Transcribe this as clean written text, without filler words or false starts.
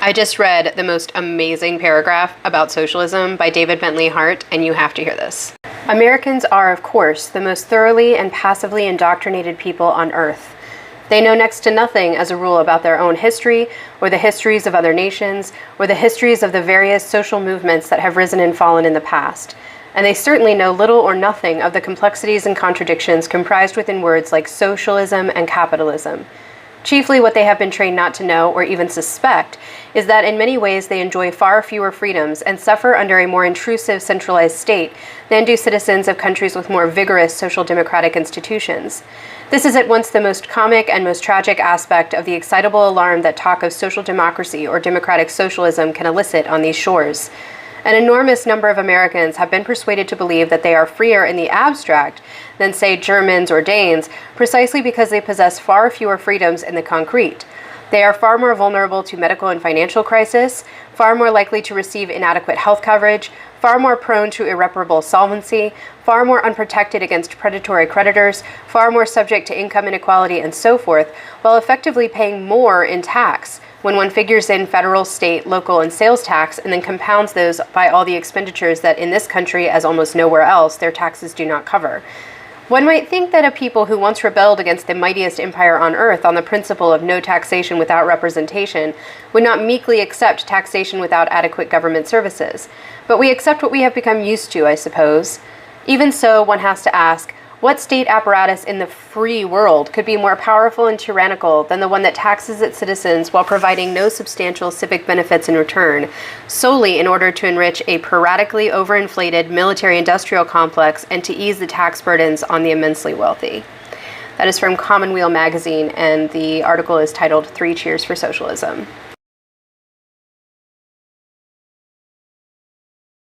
I just read the most amazing paragraph about socialism by David Bentley Hart, and you have to hear this. Americans are, of course, the most thoroughly and passively indoctrinated people on earth. They know next to nothing, as a rule, about their own history, or the histories of other nations, or the histories of the various social movements that have risen and fallen in the past. And they certainly know little or nothing of the complexities and contradictions comprised within words like socialism and capitalism. Chiefly what they have been trained not to know or even suspect is that in many ways they enjoy far fewer freedoms and suffer under a more intrusive centralized state than do citizens of countries with more vigorous social democratic institutions. This is at once the most comic and most tragic aspect of the excitable alarm that talk of social democracy or democratic socialism can elicit on these shores. An enormous number of Americans have been persuaded to believe that they are freer in the abstract than, say, Germans or Danes, precisely because they possess far fewer freedoms in the concrete. They are far more vulnerable to medical and financial crisis, far more likely to receive inadequate health coverage, far more prone to irreparable solvency, far more unprotected against predatory creditors, far more subject to income inequality, and so forth, while effectively paying more in tax when one figures in federal, state, local, and sales tax, and then compounds those by all the expenditures that in this country, as almost nowhere else, their taxes do not cover. One might think that a people who once rebelled against the mightiest empire on earth on the principle of no taxation without representation would not meekly accept taxation without adequate government services. But we accept what we have become used to, I suppose. Even so, one has to ask, what state apparatus in the free world could be more powerful and tyrannical than the one that taxes its citizens while providing no substantial civic benefits in return, solely in order to enrich a piratically overinflated military-industrial complex and to ease the tax burdens on the immensely wealthy? That is from Commonweal magazine, and the article is titled 3 Cheers for Socialism.